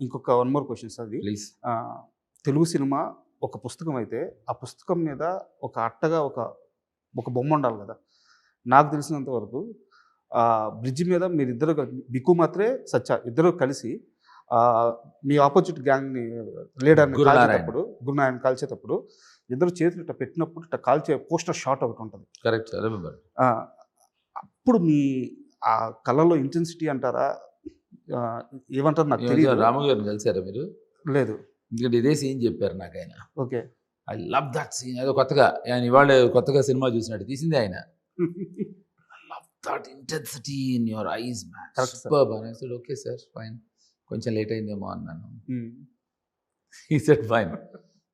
ఇంకొక one more questions అది. Please. Telugu cinema ఒక పుస్తకం అయితే, ఆ పుస్తకం మీద ఒక అట్టగా ఒక బొమ్మ ఉండాలి కదా! నాకు తెలిసినంత వరకు బ్రిడ్జ్ మీద మీరిద్దరు బిక్కు మాత్రే, సత్య ఇద్దరు కలిసి మీ ఆపోజిట్ గ్యాంగ్‌ని లీడర్‌ని కాల్చేటప్పుడు, గురునారాయణ కాల్చేటప్పుడు ఇద్దరు చేతులు ఇట్లా పెట్టినప్పుడు ఇట్లా కాల్చే పోస్టర్ షాట్ ఒకటి ఉంటుంది. Correct, remember. అప్పుడు మీ ఆ కళలో ఇంటెన్సిటీ అంటారా, ఏమంటారు నాకు తెలియదు. రాము గారిని కలిసారా మీరు? లేదు. ఎందుకంటే ఇదే సీన్ చెప్పారు నాకు ఆయన. Okay. I love that scene. ఏదో కొత్తగా ఆయన ఇవాళ కొత్తగా సినిమా చూసినట్టు తీసింది ఆయన. I love that intensity in your eyes man, superb అని సాid. Okay sir, fine. కొంచెం లేట్ అయిందేమో అన్నాను. He said fine.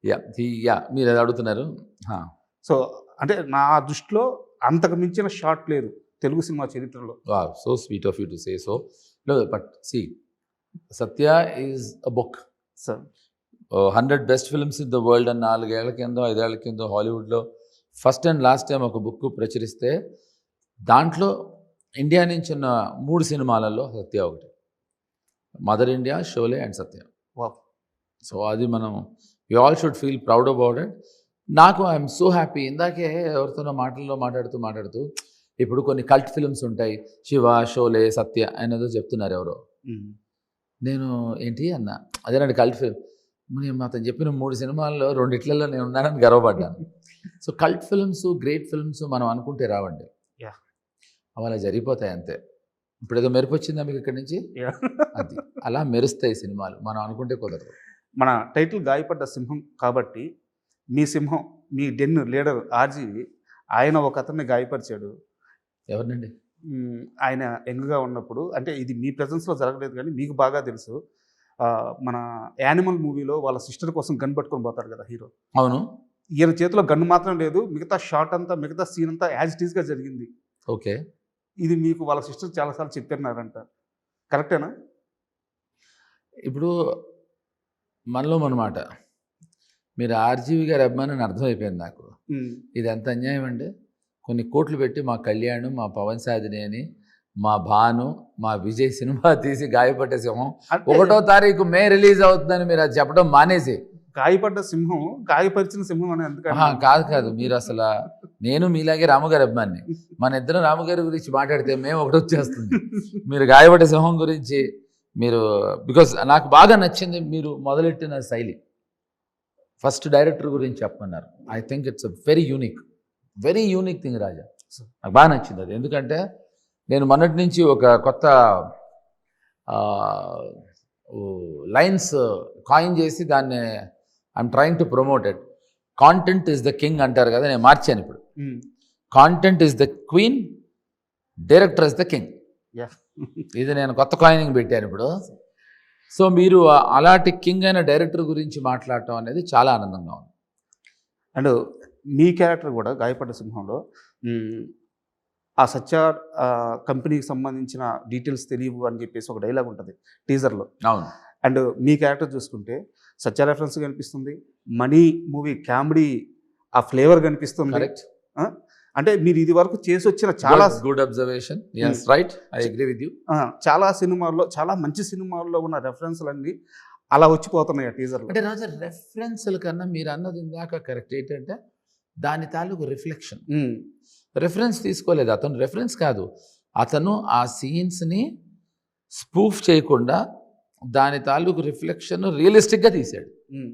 యా మీరు అది అడుగుతున్నారు. సో అంటే నా దృష్టిలో అంతకు మించిన షాట్ లేదు తెలుగు సినిమా చరిత్రలో. So sweet of you to say so. But see, Satya is a book. Sir 100 best films in the world అని 4 ఏళ్ల కింద 5 ఏళ్ల కింద హాలీవుడ్లో ఫస్ట్ అండ్ లాస్ట్ టైం ఒక బుక్ ప్రచురిస్తే దాంట్లో ఇండియా నుంచి ఉన్న 3 సినిమాలలో సత్య ఒకటి. Mother India, Sholay and Satya. So అది మనం we all should feel proud about it. నాకు ఐఎమ్ సో హ్యాపీ. ఇందాకే ఎవరితోనో మాట్లాడుతూ ఇప్పుడు కొన్ని కల్ట్ ఫిల్మ్స్ ఉంటాయి, శివ, షోలే, సత్య అనేదో చెప్తున్నారు ఎవరో. నేను ఏంటి అన్న, అదేనండి కల్ట్ ఫిల్మ్. నేను అతను చెప్పిన 3 సినిమాల్లో 2 నేను ఉన్నానని గర్వపడ్డాను. So cult films, great films మనం అనుకుంటే రావండి, అలా జరిగిపోతాయి అంతే. ఇప్పుడు ఏదో మెరుపు వచ్చిందా మీకు ఇక్కడి నుంచి? అది అలా మెరుస్తాయి సినిమాలు, మనం అనుకుంటే కుదరదు. మన టైటిల్ గాయపడ్డ సింహం కాబట్టి మీ సింహం, మీ డెన్ లీడర్ ఆర్జీ, ఆయన ఒక అతన్ని గాయపరిచాడు. ఎవరినండి? ఆయన యంగ్గా ఉన్నప్పుడు, అంటే ఇది మీ ప్రెజెన్స్లో జరగలేదు కానీ మీకు బాగా తెలుసు. మన యానిమల్ మూవీలో వాళ్ళ సిస్టర్ కోసం గన్ పట్టుకొని పోతారు కదా హీరో. అవును. ఈయన చేతిలో గన్ మాత్రం లేదు, మిగతా షాట్ అంతా, మిగతా సీన్ అంతా యాజ్ ఇట్ ఈస్గా జరిగింది. ఓకే. ఇది మీకు వాళ్ళ సిస్టర్ చాలాసార్లు చెప్పినారంట, కరెక్టేనా? ఇప్పుడు మనలో మనమాట, మీరు ఆర్జీవి గారి అభిమాని అర్థమైపోయింది నాకు. ఇది ఎంత అన్యాయం అండి. కొన్ని కోట్లు పెట్టి మా కళ్యాణ్, మా పవన్ సాధిని అని, మా భాను, మా విజయ్ సినిమా తీసి గాయపడ్డ సింహం 1వ తారీఖు మే రిలీజ్ అవుతుందని మీరు అది చెప్పడం మానేసి, గాయపడ్డ సింహం, గాయపరిచిన సింహం అని ఎందుకు? కాదు మీరు అసలు, నేను మీలాగే రాముగారి అభిమాని, మన ఇద్దరం రాముగారి గురించి మాట్లాడితే మేము ఒకటి వచ్చేస్తుంది. మీరు గాయపడ్డ సింహం గురించి మీరు, బికాజ్ నాకు బాగా నచ్చింది మీరు మొదలెట్టిన శైలి. ఫస్ట్ డైరెక్టర్ గురించి చెప్పమన్నారు. I think it's a very unique thing Raja. నాకు బాగా నచ్చింది అది. ఎందుకంటే నేను మొన్నటి నుంచి ఒక కొత్త లైన్స్ కాయిన్ చేసి దాన్ని I'm trying to promote it. Content is the king అంటారు కదా, నేను మార్చాను ఇప్పుడు. Content is the queen, director is the king. ఇది నేను కొత్త కాయినింగ్ పెట్టాను ఇప్పుడు. సో మీరు అలాంటి కింగ్ అయిన డైరెక్టర్ గురించి మాట్లాడటం అనేది చాలా ఆనందంగా ఉంది. అండ్ మీ క్యారెక్టర్ కూడా గాయపడ్డ సింహంలో ఆ సత్య కంపెనీకి సంబంధించిన డీటెయిల్స్ తెలియవు అని చెప్పేసి ఒక డైలాగ్ ఉంటుంది టీజర్లో. అవును. అండ్ మీ క్యారెక్టర్ చూసుకుంటే సత్య రెఫరెన్స్ కనిపిస్తుంది, మనీ మూవీ కామెడీ ఆ ఫ్లేవర్ కనిపిస్తుంది. కరెక్ట్. అంటే మీరు ఇది వరకు చేసి వచ్చిన చాలా good observation. yes right, I agree with you. చాలా సినిమాల్లో, చాలా మంచి సినిమాల్లో ఉన్న రెఫరెన్స్లన్నీ అలా వచ్చిపోతున్నాయి ఆ టీజర్లో. అంటే రాజా, రెఫరెన్స్ల కన్నా మీరు అన్నది ఇందాక కరెక్ట్. ఏంటంటే దాని తాలూకు రిఫ్లెక్షన్. రెఫరెన్స్ తీసుకోలేదు అతను, రెఫరెన్స్ కాదు, అతను ఆ సీన్స్ని స్పూఫ్ చేయకుండా దాని తాలూకు రిఫ్లెక్షన్ రియలిస్టిక్గా తీశాడు.